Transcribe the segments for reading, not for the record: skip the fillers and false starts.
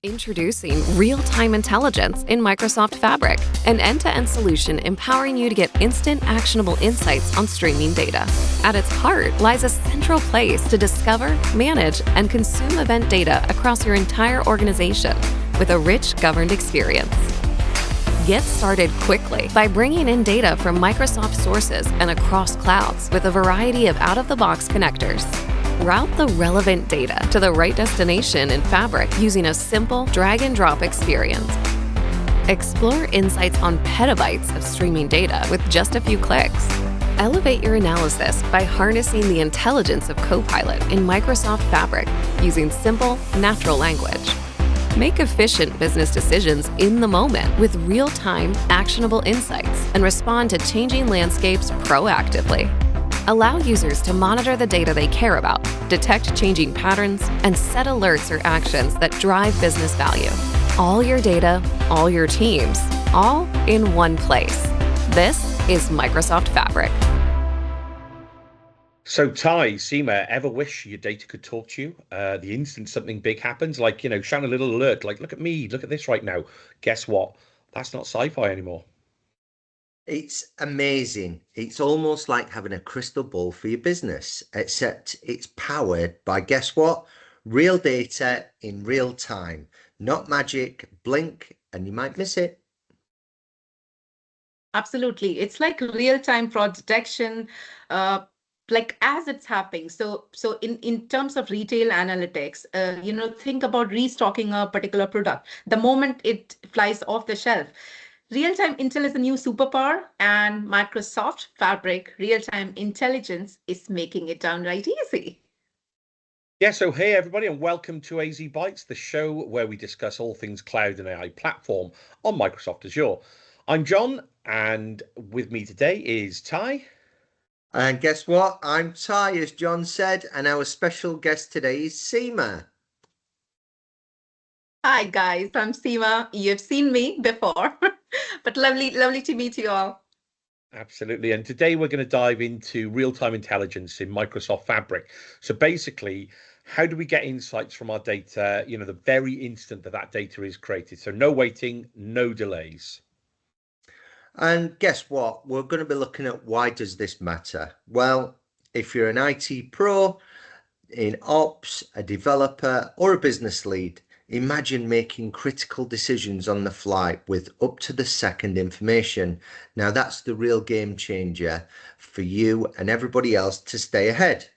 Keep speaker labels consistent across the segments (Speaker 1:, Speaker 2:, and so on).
Speaker 1: Introducing real-time intelligence in Microsoft Fabric, an end-to-end solution empowering you to get instant, actionable insights on streaming data. At its heart lies a central place to discover, manage, and consume event data across your entire organization with a rich, governed experience. Get started quickly by bringing in data from Microsoft sources and across clouds with a variety of out-of-the-box connectors. Route the relevant data to the right destination in Fabric using a simple drag-and-drop experience. Explore insights on petabytes of streaming data with just a few clicks. Elevate your analysis by harnessing the intelligence of Copilot in Microsoft Fabric using simple, natural language. Make efficient business decisions in the moment with real-time, actionable insights and respond to changing landscapes proactively. Allow users to monitor the data they care about, detect changing patterns, and set alerts or actions that drive business value. All your data, all your teams, all in one place. This is Microsoft Fabric.
Speaker 2: So, Ty, Seema, ever wish your data could talk to you? The instant something big happens, like, shout a little alert, like, look at me, look at this right now. Guess what? That's not sci-fi anymore.
Speaker 3: It's amazing. It's almost like having a crystal ball for your business, except it's powered by, guess what? Real data in real time. Not magic, blink, and you might miss it.
Speaker 4: Absolutely. It's like real-time fraud detection, like as it's happening. So in terms of retail analytics, think about restocking a particular product. The moment it flies off the shelf, real-time intel is a new superpower, and Microsoft Fabric real-time intelligence is making it downright easy.
Speaker 2: Yeah, so hey everybody, and welcome to AzBytes, the show where we discuss all things cloud and AI platform on Microsoft Azure. I'm John, and with me today is Ty.
Speaker 3: And guess what? I'm Ty, as John said, and our special guest today is Seema.
Speaker 4: Hi guys, I'm Seema. You've seen me before, but lovely to meet you all.
Speaker 2: Absolutely. And today we're going to dive into real-time intelligence in Microsoft Fabric. So basically, how do we get insights from our data, the very instant that data is created? So no waiting, no delays.
Speaker 3: And guess what? We're going to be looking at why does this matter? Well, if you're an IT pro, in ops, a developer, or a business lead, imagine making critical decisions on the fly with up to the second information. Now that's the real game changer for you and everybody else to stay ahead.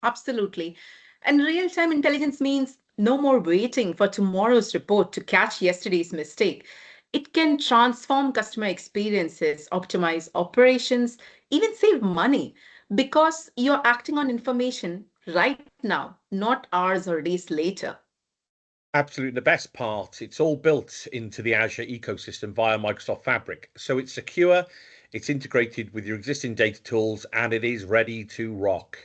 Speaker 4: Absolutely. And real-time intelligence means no more waiting for tomorrow's report to catch yesterday's mistake. It can transform customer experiences, optimize operations, even save money because you're acting on information right now, not hours or days later.
Speaker 2: Absolutely. The best part, it's all built into the Azure ecosystem via Microsoft Fabric. So it's secure, it's integrated with your existing data tools, and it is ready to rock.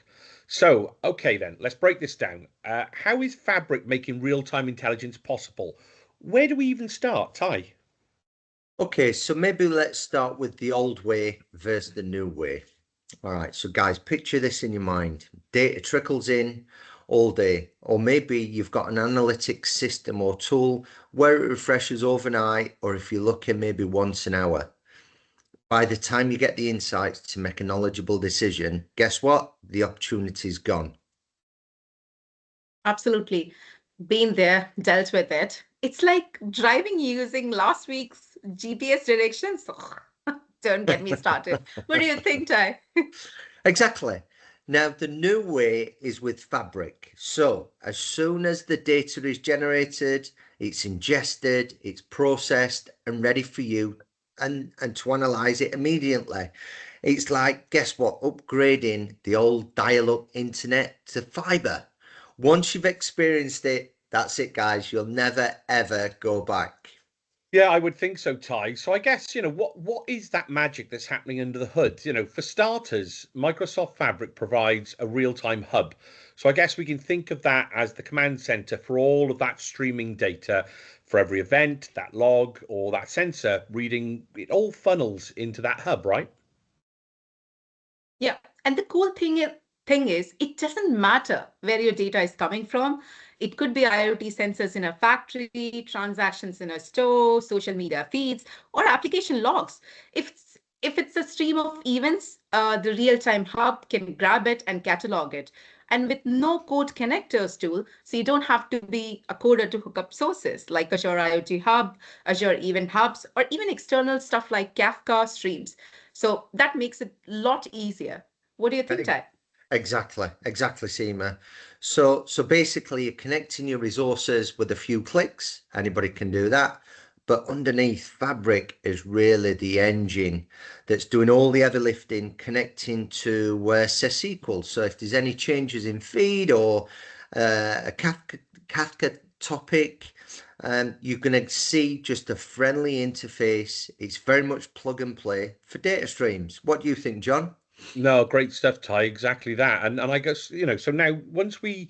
Speaker 2: So, okay then, let's break this down. How is Fabric making real-time intelligence possible? Where do we even start, Ty?
Speaker 3: Okay, so maybe let's start with the old way versus the new way. All right, so guys, picture this in your mind. Data trickles in all day, or maybe you've got an analytics system or tool where it refreshes overnight, or if you're lucky, maybe once an hour. By the time you get the insights to make a knowledgeable decision, guess what? The opportunity's gone.
Speaker 4: Absolutely. Been there, dealt with it. It's like driving using last week's GPS directions. Ugh, don't get me started. What do you think, Ty?
Speaker 3: Exactly. Now, the new way is with Fabric. So as soon as the data is generated, it's ingested, it's processed and ready for you and to analyze it immediately. It's like, guess what? Upgrading the old dial-up internet to fiber. Once you've experienced it, that's it, guys. You'll never, ever go back.
Speaker 2: Yeah, I would think so, Ty. So I guess, what is that magic that's happening under the hood? For starters, Microsoft Fabric provides a real-time hub. So I guess we can think of that as the command center for all of that streaming data for every event, that log, or that sensor reading. It all funnels into that hub, right?
Speaker 4: Yeah. And the cool thing thing is, it doesn't matter where your data is coming from. It could be IoT sensors in a factory, transactions in a store, social media feeds, or application logs. If it's a stream of events, the real-time hub can grab it and catalog it. And with no code connectors tool, so you don't have to be a coder to hook up sources like Azure IoT Hub, Azure Event Hubs, or even external stuff like Kafka streams. So that makes it a lot easier. What do you think, Ty?
Speaker 3: Exactly, Seema. So basically, you're connecting your resources with a few clicks. Anybody can do that. But underneath, Fabric is really the engine that's doing all the heavy lifting, connecting to SQL. So if there's any changes in feed or a Kafka topic, you're going to see just a friendly interface. It's very much plug and play for data streams. What do you think, John?
Speaker 2: No, great stuff, Ty. Exactly that. And I guess, so now once we,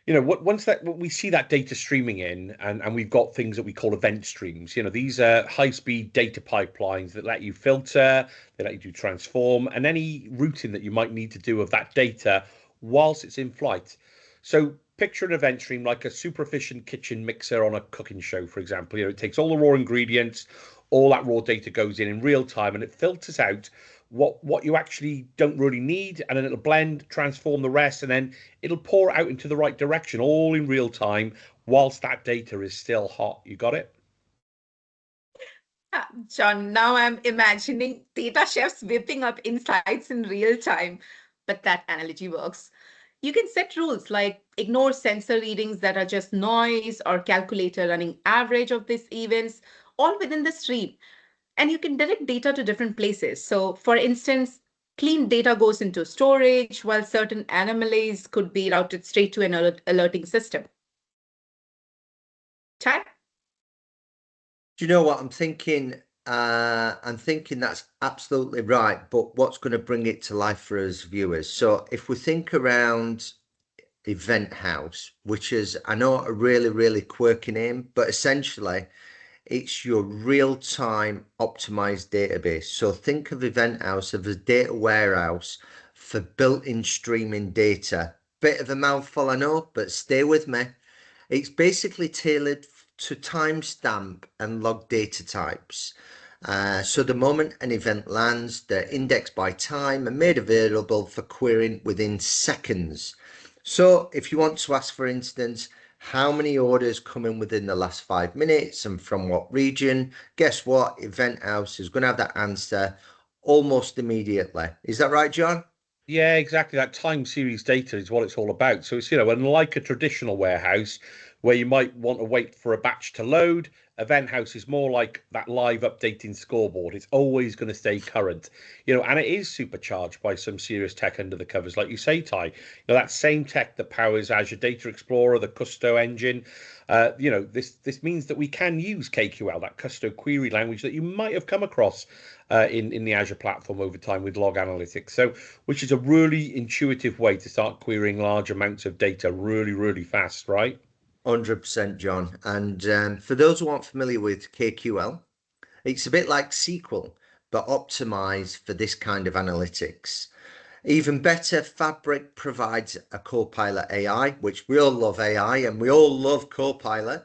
Speaker 2: once that we see that data streaming in, and we've got things that we call event streams. These are high-speed data pipelines that let you filter, they let you do transform, and any routing that you might need to do of that data whilst it's in flight. So picture an event stream like a super efficient kitchen mixer on a cooking show, for example. It takes all the raw ingredients, all that raw data goes in real time, and it filters out what you actually don't really need, and then it'll blend, transform the rest, and then it'll pour out into the right direction, all in real time, whilst that data is still hot. You got it?
Speaker 4: John, now I'm imagining data chefs whipping up insights in real time, but that analogy works. You can set rules like ignore sensor readings that are just noise or calculator running average of these events, all within the stream. And you can direct data to different places. So for instance, clean data goes into storage, while certain anomalies could be routed straight to an alerting system. Ty?
Speaker 3: Do you know what I'm thinking? I'm thinking that's absolutely right, but what's going to bring it to life for us viewers? So if we think around Eventhouse, which is, I know, a really, really quirky name, but essentially it's your real-time optimized database. So think of Eventhouse as a data warehouse for built-in streaming data. Bit of a mouthful, I know, but stay with me. It's basically tailored to timestamp and log data types. So the moment an event lands, they're indexed by time and made available for querying within seconds. So if you want to ask, for instance, how many orders come in within the last 5 minutes and from what region, guess what? Eventhouse is going to have that answer almost immediately. Is that right, John?
Speaker 2: Yeah, exactly. That time series data is what it's all about. So it's, unlike a traditional warehouse where you might want to wait for a batch to load, Eventhouse is more like that live updating scoreboard. It's always going to stay current, and it is supercharged by some serious tech under the covers, like you say, Ty. That same tech that powers Azure Data Explorer, the Custo engine. This means that we can use KQL, that Custo query language that you might have come across in the Azure platform over time with log analytics. So, which is a really intuitive way to start querying large amounts of data really, really fast, right?
Speaker 3: 100%, John. And for those who aren't familiar with KQL, it's a bit like SQL, but optimized for this kind of analytics. Even better, Fabric provides a Copilot AI, which we all love AI and we all love Copilot,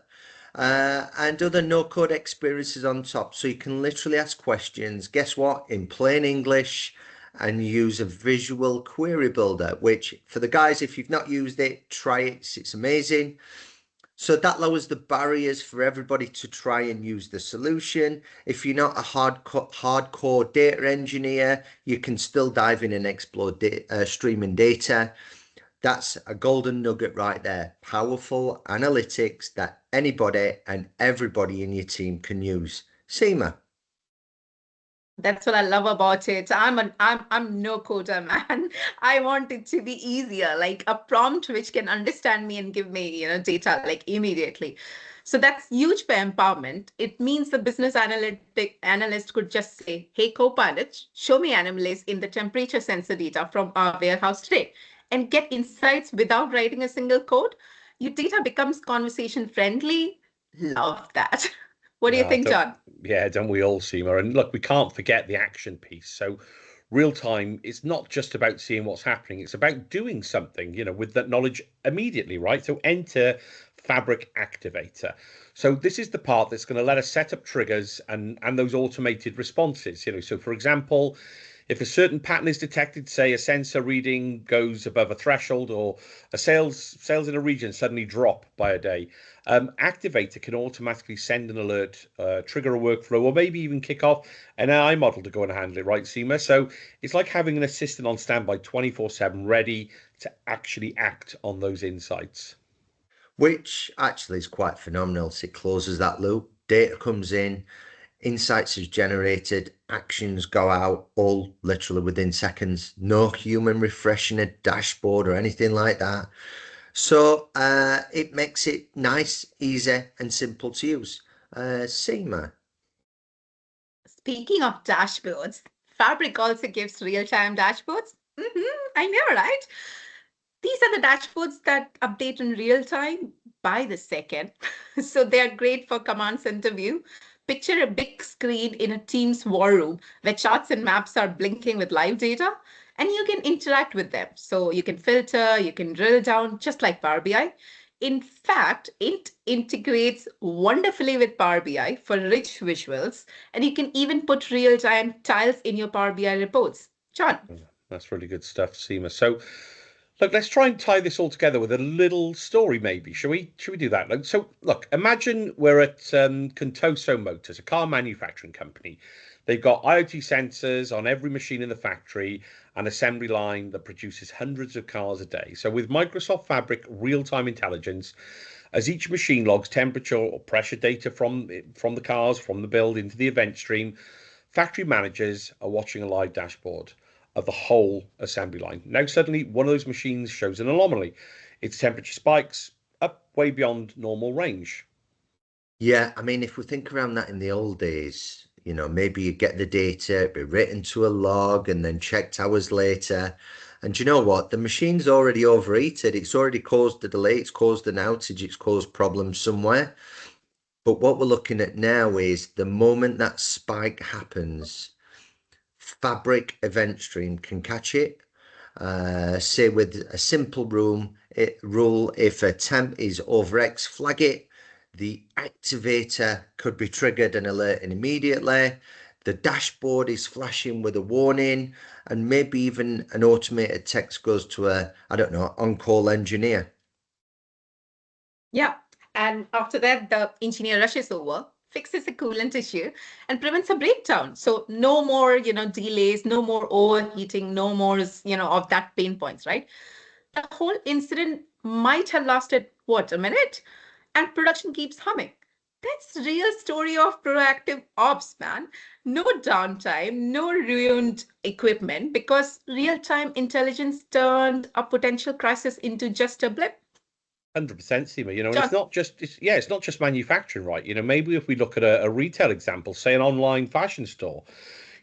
Speaker 3: and other no-code experiences on top. So you can literally ask questions, guess what, in plain English, and use a visual query builder, which for the guys, if you've not used it, try it. It's amazing. So that lowers the barriers for everybody to try and use the solution. If you're not a hardcore data engineer, you can still dive in and explore streaming data. That's a golden nugget right there. Powerful analytics that anybody and everybody in your team can use. Seema.
Speaker 4: That's what I love about it. I'm no coder, man. I want it to be easier, like a prompt which can understand me and give me, data like immediately. So that's huge for empowerment. It means the business analyst could just say, "Hey, Copilot, show me anomalies in the temperature sensor data from our warehouse today," and get insights without writing a single code. Your data becomes conversation friendly. Love that. What do you think, John?
Speaker 2: Yeah, don't we all, Seema? And look, we can't forget the action piece. So real time, it's not just about seeing what's happening, it's about doing something, with that knowledge immediately, right? So enter Fabric Activator. So this is the part that's going to let us set up triggers and those automated responses. So for example, if a certain pattern is detected, say a sensor reading goes above a threshold, or a sales in a region suddenly drop by a day, Activator can automatically send an alert, trigger a workflow, or maybe even kick off an AI model to go and handle it, right, Seema? So it's like having an assistant on standby 24/7, ready to actually act on those insights.
Speaker 3: Which actually is quite phenomenal. So it closes that loop. Data comes in, insights is generated, actions go out, all literally within seconds. No human refreshing a dashboard or anything like that. So it makes it nice, easy, and simple to use. Seema.
Speaker 4: Speaking of dashboards, Fabric also gives real-time dashboards. I know, right? These are the dashboards that update in real time by the second. So they are great for command center view. Picture a big screen in a Teams war room where charts and maps are blinking with live data, and you can interact with them. So you can filter, you can drill down, just like Power BI. In fact, it integrates wonderfully with Power BI for rich visuals, and you can even put real-time tiles in your Power BI reports. John.
Speaker 2: That's really good stuff, Seema. So, look, let's try and tie this all together with a little story, maybe. Shall we do that? So, look, imagine we're at Contoso Motors, a car manufacturing company. They've got IoT sensors on every machine in the factory, an assembly line that produces hundreds of cars a day. So, with Microsoft Fabric real-time intelligence, as each machine logs temperature or pressure data from the cars, from the build into the event stream, factory managers are watching a live dashboard of the whole assembly line. Now suddenly one of those machines shows an anomaly. Its temperature spikes up way beyond normal range.
Speaker 3: Yeah, I mean, if we think around that in the old days, maybe you get the data, it'd be written to a log and then checked hours later. And you know what? The machine's already overheated. It's already caused a delay. It's caused an outage. It's caused problems somewhere. But what we're looking at now is the moment that spike happens, Fabric event stream can catch it. Say with a simple rule, if a temp is over X, flag it. The activator could be triggered and alerting immediately. The dashboard is flashing with a warning, and maybe even an automated text goes to on-call engineer.
Speaker 4: Yeah, and after that, the engineer rushes over, fixes a coolant issue, and prevents a breakdown. So no more, delays, no more overheating, no more, of that pain points, right? The whole incident might have lasted, a minute? And production keeps humming. That's real story of proactive ops, man. No downtime, no ruined equipment, because real-time intelligence turned a potential crisis into just a blip.
Speaker 2: 100%, Seema. And it's not just manufacturing, right? Maybe if we look at a retail example, say an online fashion store,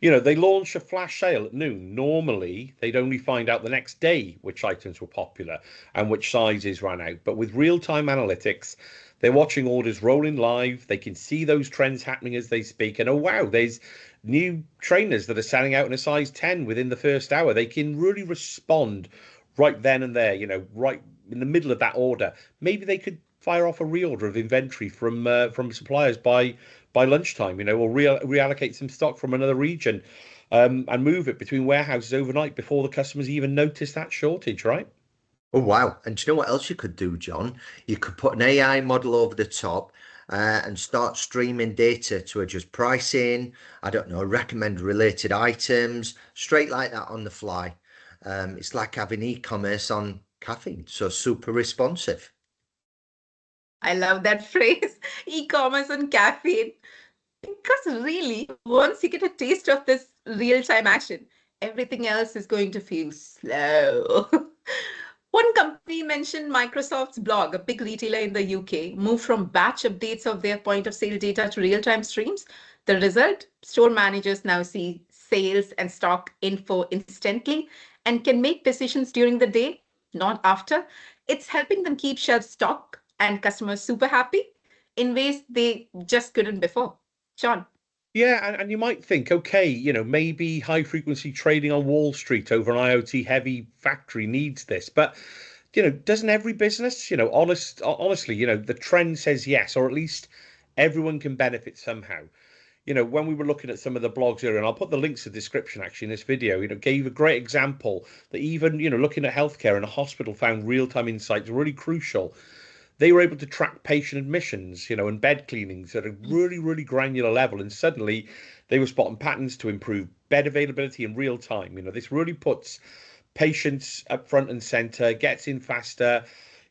Speaker 2: they launch a flash sale at noon. Normally, they'd only find out the next day which items were popular and which sizes ran out. But with real-time analytics, they're watching orders rolling live. They can see those trends happening as they speak. And oh, wow, there's new trainers that are selling out in a size 10 within the first hour. They can really respond right then and there, right in the middle of that order. Maybe they could fire off a reorder of inventory from suppliers by lunchtime, or reallocate some stock from another region, and move it between warehouses overnight before the customers even notice that shortage, right?
Speaker 3: Oh, wow. And do you know what else you could do, John? You could put an AI model over the top and start streaming data to adjust pricing, recommend related items, straight like that on the fly. It's like having e-commerce on caffeine, so super responsive.
Speaker 4: I love that phrase, e-commerce on caffeine. Because really, once you get a taste of this real-time action, everything else is going to feel slow. One company mentioned Microsoft's blog, a big retailer in the UK, moved from batch updates of their point of sale data to real-time streams. The result, store managers now see sales and stock info instantly and can make decisions during the day, not after. It's helping them keep shelf stock and customers super happy in ways they just couldn't before. John.
Speaker 2: Yeah, and you might think, okay, maybe high frequency trading on Wall Street over an IoT heavy factory needs this, but doesn't every business? Honestly, the trend says yes, or at least everyone can benefit somehow. When we were looking at some of the blogs here, and I'll put the links to the description actually in this video, gave a great example that even, looking at healthcare and a hospital found real-time insights really crucial. They were able to track patient admissions, and bed cleanings at a really, really granular level. And suddenly they were spotting patterns to improve bed availability in real time. This really puts patients up front and center, gets in faster.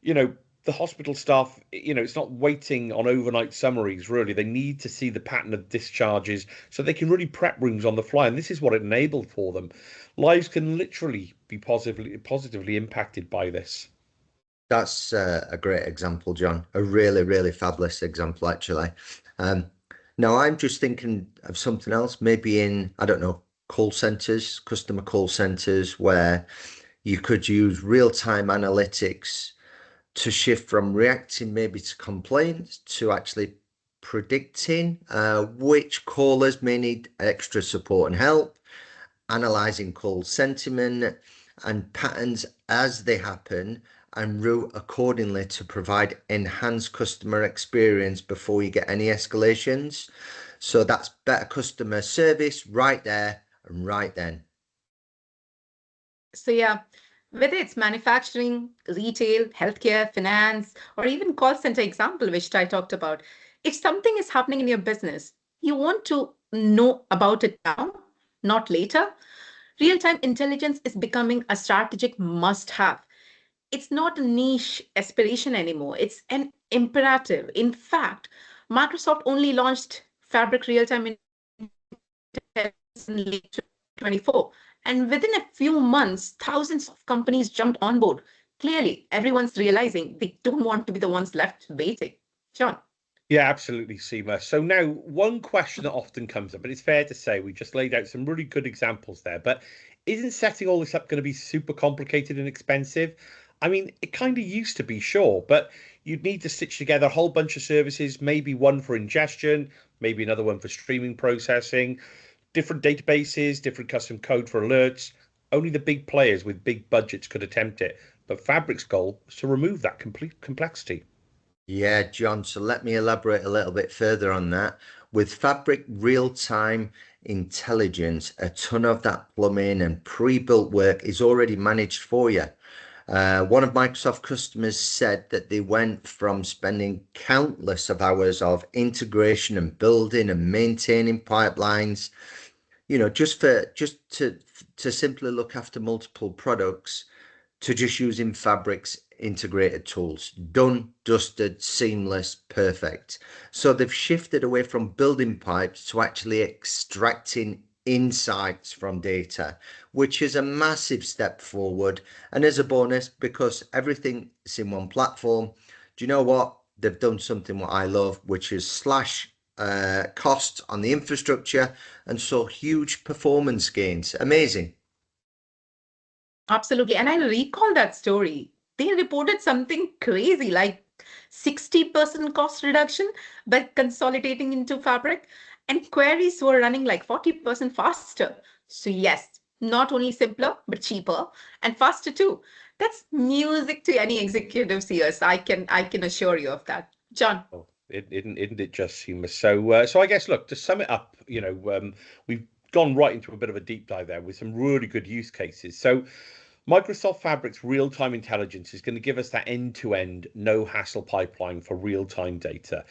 Speaker 2: The hospital staff, it's not waiting on overnight summaries, really. They need to see the pattern of discharges so they can really prep rooms on the fly. And this is what it enabled for them. Lives can literally be positively impacted by this.
Speaker 3: That's a great example, John. A really, really fabulous example, actually. Now, I'm just thinking of something else, maybe in, I don't know, call centers, customer call centers, where you could use real-time analytics to shift from reacting maybe to complaints to actually predicting which callers may need extra support and help, analyzing call sentiment and patterns as they happen, and route accordingly to provide enhanced customer experience before you get any escalations. So that's better customer service right there and right then.
Speaker 4: So yeah, whether it's manufacturing, retail, healthcare, finance, or even call center example, which I talked about, if something is happening in your business, you want to know about it now, not later. Real-time intelligence is becoming a strategic must-have. It's not a niche aspiration anymore. It's an imperative. In fact, Microsoft only launched Fabric Real-Time Intelligence in late 2024. And within a few months, thousands of companies jumped on board. Clearly, everyone's realizing they don't want to be the ones left waiting. John.
Speaker 2: Yeah, absolutely, Seema. So now one question that often comes up, and it's fair to say we just laid out some really good examples there, but isn't setting all this up going to be super complicated and expensive? I mean, it kind of used to be, sure, but you'd need to stitch together a whole bunch of services, maybe one for ingestion, maybe another one for streaming processing, different databases, different custom code for alerts. Only the big players with big budgets could attempt it. But Fabric's goal is to remove that complete complexity.
Speaker 3: Yeah, John. So let me elaborate a little bit further on that. With Fabric real-time intelligence, a ton of that plumbing and pre-built work is already managed for you. One of Microsoft customers said that they went from spending countless of hours of integration and building and maintaining pipelines, just to simply look after multiple products, to just using Fabric's integrated tools. Done, dusted, seamless, perfect. So they've shifted away from building pipes to actually extracting insights from data, which is a massive step forward. And as a bonus, because everything is in one platform, do you know what? They've done something what I love, which is slash costs on the infrastructure, and so huge performance gains. Amazing.
Speaker 4: Absolutely. And I recall that story. They reported something crazy like 60% cost reduction by consolidating into Fabric, and queries were running like 40% faster. So yes, not only simpler, but cheaper and faster too. That's music to any executive's ears. I can assure you of that. John.
Speaker 2: Oh, isn't it just Seema? So I guess, look, to sum it up, we've gone right into a bit of a deep dive there with some really good use cases. So Microsoft Fabric's real-time intelligence is going to give us that end-to-end, no-hassle pipeline for real-time data.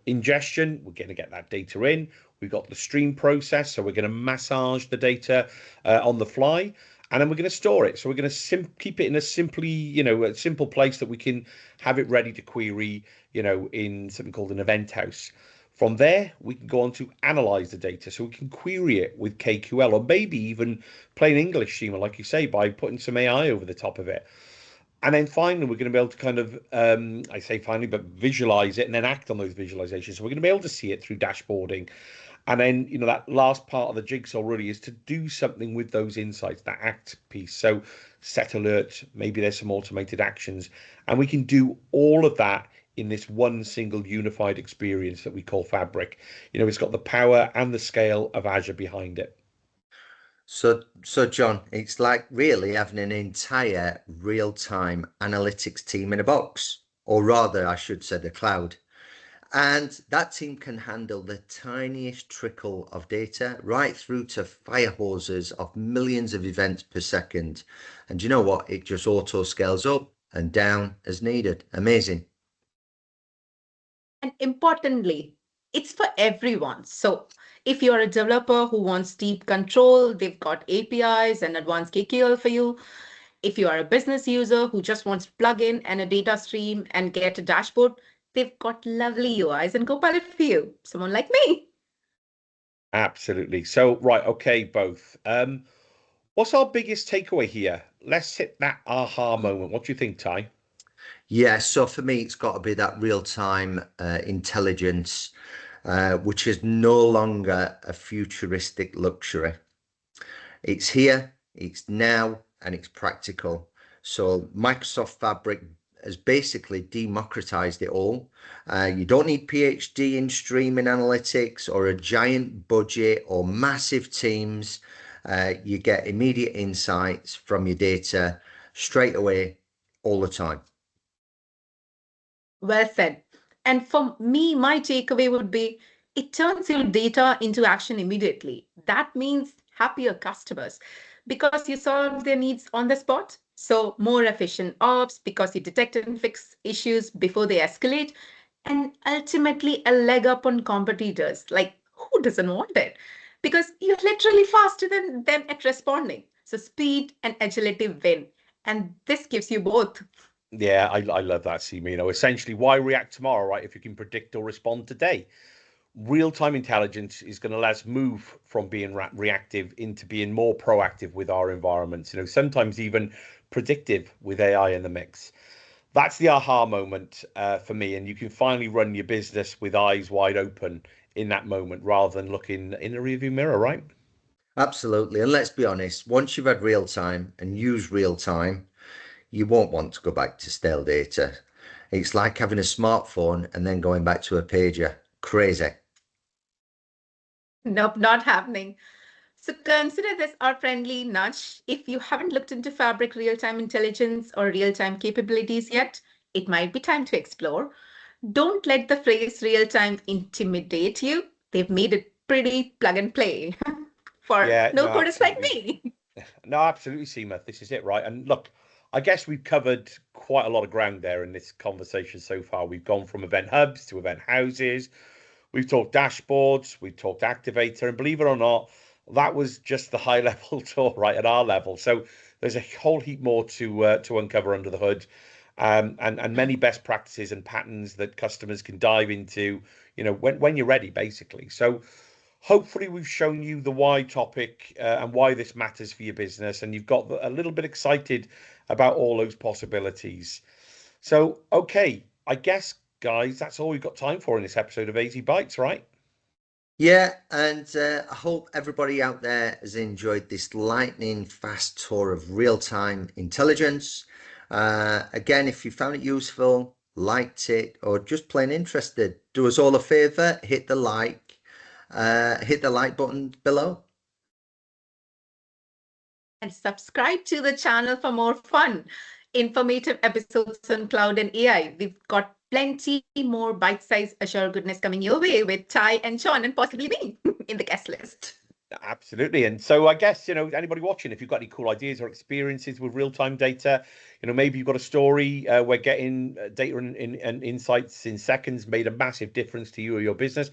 Speaker 2: Ingestion, we're going to get that data in. We've got the stream process, so we're going to massage the data on the fly, and then we're going to store it. So we're going to keep it in a simple place that we can have it ready to query, in something called an Eventhouse. From there, we can go on to analyze the data, so we can query it with KQL, or maybe even plain English, Seema, like you say, by putting some AI over the top of it. And then finally, we're going to be able to kind of, I say finally, but visualize it and then act on those visualizations. So we're going to be able to see it through dashboarding. And then, that last part of the jigsaw really is to do something with those insights, that act piece. So set alerts, maybe there's some automated actions, and we can do all of that in this one single unified experience that we call Fabric. It's got the power and the scale of Azure behind it.
Speaker 3: So John, it's like really having an entire real-time analytics team in a box, or rather, I should say the cloud. And that team can handle the tiniest trickle of data right through to fire hoses of millions of events per second. And you know what? It just auto scales up and down as needed. Amazing.
Speaker 4: And importantly, it's for everyone. So if you're a developer who wants deep control, they've got APIs and advanced KQL for you. If you are a business user who just wants to plug in and a data stream and get a dashboard, they've got lovely UIs and Copilot for you. Someone like me.
Speaker 2: Absolutely. So, right, okay, both. What's our biggest takeaway here? Let's hit that aha moment. What do you think, Ty?
Speaker 3: Yeah, so for me, it's got to be that real-time intelligence, which is no longer a futuristic luxury. It's here, it's now, and it's practical. So Microsoft Fabric has basically democratized it all. You don't need PhD in streaming analytics or a giant budget or massive teams. You get immediate insights from your data straight away, all the time.
Speaker 4: Well said. And for me, my takeaway would be it turns your data into action immediately. That means happier customers because you solve their needs on the spot. So more efficient ops because you detect and fix issues before they escalate. And ultimately a leg up on competitors. Like who doesn't want it? Because you're literally faster than them at responding. So speed and agility win. And this gives you both.
Speaker 2: Yeah, I love that, Seema. Essentially, why react tomorrow, right? If you can predict or respond today. Real-time intelligence is going to let us move from being reactive into being more proactive with our environments. Sometimes even predictive with AI in the mix. That's the aha moment for me. And you can finally run your business with eyes wide open in that moment rather than looking in the rearview mirror, right?
Speaker 3: Absolutely. And let's be honest, once you've had real time and use real time, you won't want to go back to stale data. It's like having a smartphone and then going back to a pager. Crazy.
Speaker 4: Nope, not happening. So consider this our friendly nudge. If you haven't looked into Fabric real-time intelligence or real-time capabilities yet, it might be time to explore. Don't let the phrase real-time intimidate you. They've made it pretty plug and play for
Speaker 2: Yeah, no,
Speaker 4: no coders like
Speaker 2: absolutely.
Speaker 4: me.
Speaker 2: No, absolutely, Seema. This is it, right? And look, I guess we've covered quite a lot of ground there in this conversation so far. We've gone from event hubs to event houses. We've talked dashboards. We've talked Activator. And believe it or not, that was just the high level tour, right, at our level. So there's a whole heap more to uncover under the hood, and many best practices and patterns that customers can dive into, when you're ready, basically. So hopefully we've shown you the why topic and why this matters for your business, and you've got a little bit excited about all those possibilities. So, okay, I guess, guys, that's all we've got time for in this episode of AzBytes, right?
Speaker 3: Yeah, and I hope everybody out there has enjoyed this lightning fast tour of real-time intelligence. Again, if you found it useful, liked it, or just plain interested, do us all a favor, hit the like button below.
Speaker 4: And subscribe to the channel for more fun, informative episodes on cloud and AI. We've got plenty more bite-sized Azure goodness coming your way with Ty and Sean and possibly me in the guest list.
Speaker 2: Absolutely. And so I guess, anybody watching, if you've got any cool ideas or experiences with real-time data, maybe you've got a story where getting data and insights in seconds made a massive difference to you or your business,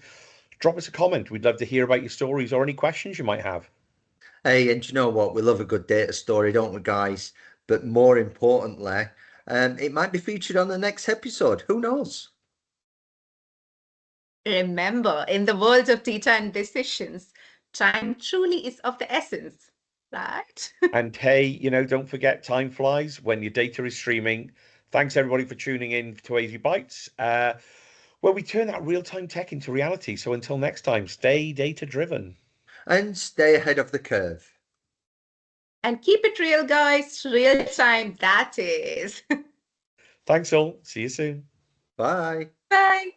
Speaker 2: drop us a comment. We'd love to hear about your stories or any questions you might have.
Speaker 3: Hey, and you know what? We love a good data story, don't we, guys? But more importantly, it might be featured on the next episode. Who knows?
Speaker 4: Remember, in the world of data and decisions, time truly is of the essence, right?
Speaker 2: And hey, don't forget, time flies when your data is streaming. Thanks everybody for tuning in to AzBytes, where we turn that real-time tech into reality. So until next time, stay data-driven.
Speaker 3: And stay ahead of the curve.
Speaker 4: And keep it real, guys. Real time, that is.
Speaker 2: Thanks all. See you soon.
Speaker 3: Bye.
Speaker 4: Bye.